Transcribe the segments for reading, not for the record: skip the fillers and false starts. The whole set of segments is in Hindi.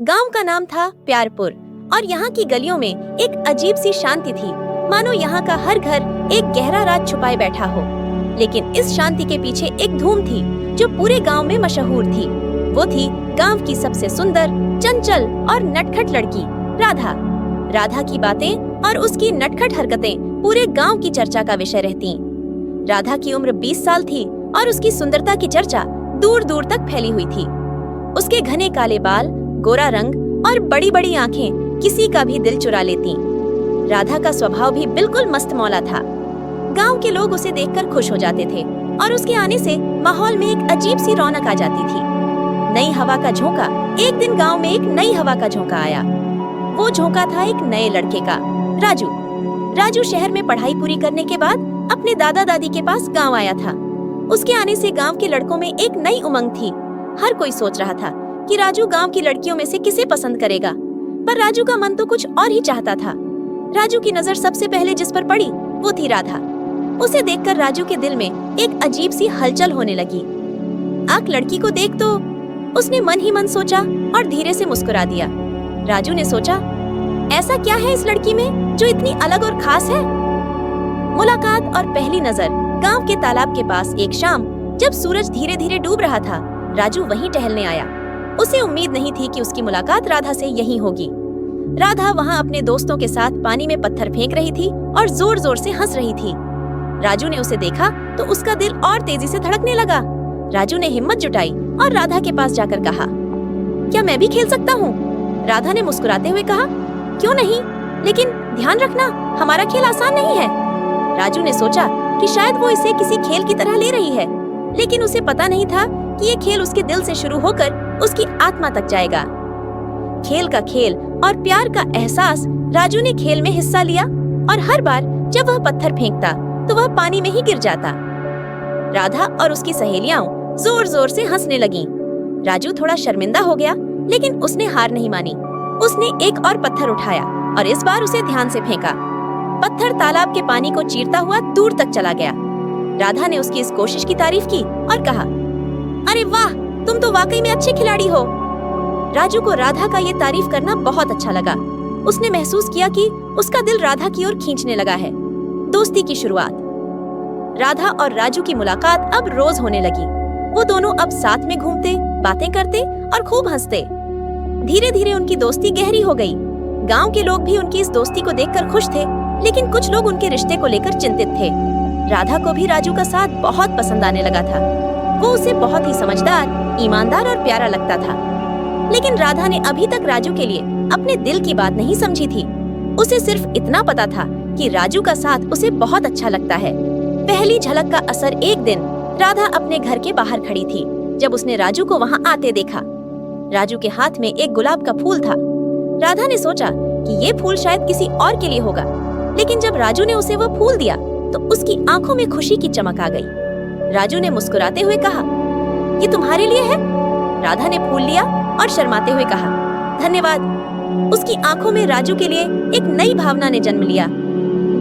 गांव का नाम था प्यारपुर और यहाँ की गलियों में एक अजीब सी शांति थी, मानो यहाँ का हर घर एक गहरा राज छुपाए बैठा हो। लेकिन इस शांति के पीछे एक धूम थी जो पूरे गांव में मशहूर थी। वो थी गांव की सबसे सुंदर, चंचल और नटखट लड़की राधा। राधा की बातें और उसकी नटखट हरकतें पूरे गांव की चर्चा का विषय रहती। राधा की उम्र 20 साल थी और उसकी सुंदरता की चर्चा दूर दूर तक फैली हुई थी। उसके घने काले बाल, गोरा रंग और बड़ी बड़ी आंखें किसी का भी दिल चुरा लेती। राधा का स्वभाव भी बिल्कुल मस्त मौला था। गांव के लोग उसे देखकर खुश हो जाते थे और उसके आने से माहौल में एक अजीब सी रौनक आ जाती थी। नई हवा का झोंका। एक दिन गांव में एक नई हवा का झोंका आया। वो झोंका था एक नए लड़के का, राजू। राजू शहर में पढ़ाई पूरी करने के बाद अपने दादा दादी के पास गांव आया था। उसके आने से गांव के लड़कों में एक नई उमंग थी। हर कोई सोच रहा था कि राजू गांव की लड़कियों में से किसे पसंद करेगा, पर राजू का मन तो कुछ और ही चाहता था। राजू की नजर सबसे पहले जिस पर पड़ी वो थी राधा। उसे देखकर राजू के दिल में एक अजीब सी हलचल होने लगी। आंख लड़की को देख तो उसने मन ही मन सोचा और धीरे से मुस्कुरा दिया। राजू ने सोचा, ऐसा क्या है इस लड़की में जो इतनी अलग और खास है। मुलाकात और पहली नजर। गांव के तालाब के पास एक शाम जब सूरज धीरे धीरे डूब रहा था, राजू वहीं टहलने आया। उसे उम्मीद नहीं थी कि उसकी मुलाकात राधा से यहीं होगी। राधा वहां अपने दोस्तों के साथ पानी में पत्थर फेंक रही थी और जोर जोर से हंस रही थी। राजू ने उसे देखा तो उसका दिल और तेजी से धड़कने लगा। राजू ने हिम्मत जुटाई और राधा के पास जाकर कहा, क्या मैं भी खेल सकता हूँ? राधा ने मुस्कुराते हुए कहा, क्यों नहीं, लेकिन ध्यान रखना हमारा खेल आसान नहीं है। राजू ने सोचा कि शायद वो इसे किसी खेल की तरह ले रही है, लेकिन उसे पता नहीं था कि ये खेल उसके दिल से शुरू होकर उसकी आत्मा तक जाएगा। खेल का खेल और प्यार का एहसास। राजू ने खेल में हिस्सा लिया और हर बार जब वह पत्थर फेंकता तो वह पानी में ही गिर जाता। राधा और उसकी सहेलियां जोर जोर से हंसने लगीं। राजू थोड़ा शर्मिंदा हो गया, लेकिन उसने हार नहीं मानी। उसने एक और पत्थर उठाया और इस बार उसे ध्यान से फेंका। पत्थर तालाब के पानी को चीरता हुआ दूर तक चला गया। राधा ने उसकी इस कोशिश की तारीफ की और कहा, अरे वाह, तुम तो वाकई में अच्छे खिलाड़ी हो। राजू को राधा का ये तारीफ करना बहुत अच्छा लगा। उसने महसूस किया कि उसका दिल राधा की ओर खींचने लगा है। दोस्ती की शुरुआत। राधा और राजू की मुलाकात अब रोज होने लगी। वो दोनों अब साथ में घूमते, बातें करते और खूब हंसते। धीरे धीरे उनकी दोस्ती गहरी हो गई। गांव के लोग भी उनकी इस दोस्ती को देखकर खुश थे, लेकिन कुछ लोग उनके रिश्ते को लेकर चिंतित थे। राधा को भी राजू का साथ बहुत पसंद आने लगा था। वो उसे बहुत ही समझदार, ईमानदार और प्यारा लगता था। लेकिन राधा ने अभी तक राजू के लिए अपने दिल की बात नहीं समझी थी। उसे सिर्फ इतना पता था कि राजू का साथ उसे बहुत अच्छा लगता है। पहली झलक का असर। एक दिन राधा अपने घर के बाहर खड़ी थी जब उसने राजू को वहां आते देखा। राजू के हाथ में एक गुलाब का फूल था। राधा ने सोचा कि ये फूल शायद किसी और के लिए होगा, लेकिन जब राजू ने उसे वह फूल दिया तो उसकी आंखों में खुशी की चमक आ गई। राजू ने मुस्कुराते हुए कहा, ये तुम्हारे लिए है। राधा ने फूल लिया और शर्माते हुए कहा, धन्यवाद। उसकी आंखों में राजू के लिए एक नई भावना ने जन्म लिया।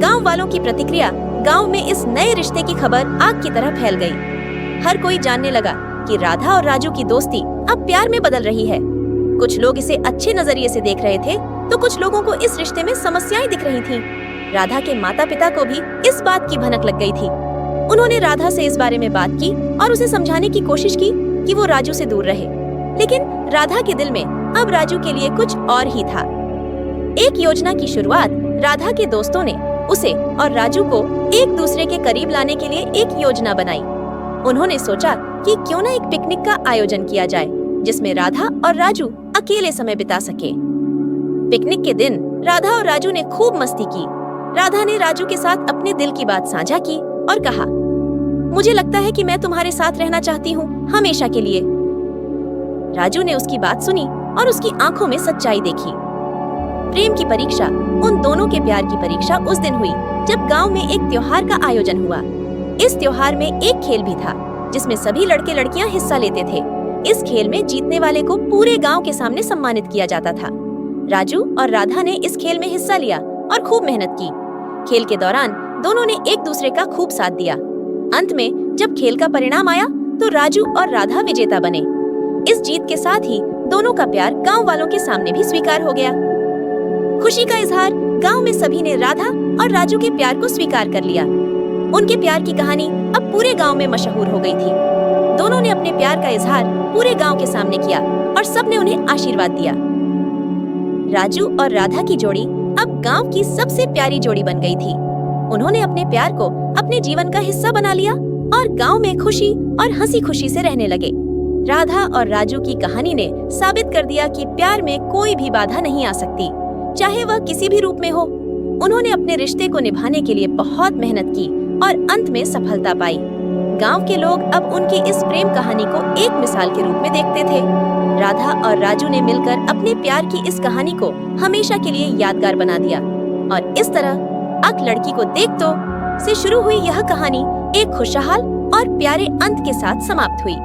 गांव वालों की प्रतिक्रिया। गांव में इस नए रिश्ते की खबर आग की तरह फैल गई। हर कोई जानने लगा कि राधा और राजू की दोस्ती अब प्यार में बदल रही है। कुछ लोग इसे अच्छे नजरिए से देख रहे थे तो कुछ लोगों को इस रिश्ते में समस्याएं दिख रही थीं। राधा के माता पिता को भी इस बात की भनक लग गई थी। उन्होंने राधा से इस बारे में बात की और उसे समझाने की कोशिश की कि वो राजू से दूर रहे, लेकिन राधा के दिल में अब राजू के लिए कुछ और ही था। एक योजना की शुरुआत। राधा के दोस्तों ने उसे और राजू को एक दूसरे के करीब लाने के लिए एक योजना बनाई। उन्होंने सोचा कि क्यों न एक पिकनिक का आयोजन किया जाए जिसमें राधा और राजू अकेले समय बिता सके। पिकनिक के दिन राधा और राजू ने खूब मस्ती की। राधा ने राजू के साथ अपने दिल की बात साझा की और कहा, मुझे लगता है कि मैं तुम्हारे साथ रहना चाहती हूँ, हमेशा के लिए। राजू ने उसकी बात सुनी और उसकी आंखों में सच्चाई देखी। प्रेम की परीक्षा। उन दोनों के प्यार की परीक्षा उस दिन हुई जब गांव में एक त्योहार का आयोजन हुआ। इस त्योहार में एक खेल भी था जिसमें सभी लड़के लड़कियां हिस्सा लेते थे। इस खेल में जीतने वाले को पूरे गांव के सामने सम्मानित किया जाता था। राजू और राधा ने इस खेल में हिस्सा लिया और खूब मेहनत की। खेल के दौरान दोनों ने एक दूसरे का खूब साथ दिया। अंत में जब खेल का परिणाम आया तो राजू और राधा विजेता बने। इस जीत के साथ ही दोनों का प्यार गांव वालों के सामने भी स्वीकार हो गया। खुशी का इजहार गांव में सभी ने राधा और राजू के प्यार को स्वीकार कर लिया। उनके प्यार की कहानी अब पूरे गांव में मशहूर हो गई थी। दोनों ने अपने प्यार का इजहार पूरे गांव के सामने किया और सबने उन्हें आशीर्वाद दिया। राजू और राधा की जोड़ी अब गांव की सबसे प्यारी जोड़ी बन गई थी। उन्होंने अपने प्यार को अपने जीवन का हिस्सा बना लिया और गांव में खुशी और हंसी खुशी से रहने लगे। राधा और राजू की कहानी ने साबित कर दिया कि प्यार में कोई भी बाधा नहीं आ सकती, चाहे वह किसी भी रूप में हो। उन्होंने अपने रिश्ते को निभाने के लिए बहुत मेहनत की और अंत में सफलता पाई। गांव के लोग अब उनकी इस प्रेम कहानी को एक मिसाल के रूप में देखते थे। राधा और राजू ने मिलकर अपने प्यार की इस कहानी को हमेशा के लिए यादगार बना दिया और इस तरह अक लड़की को देख तो से शुरू हुई यह कहानी एक खुशहाल और प्यारे अंत के साथ समाप्त हुई।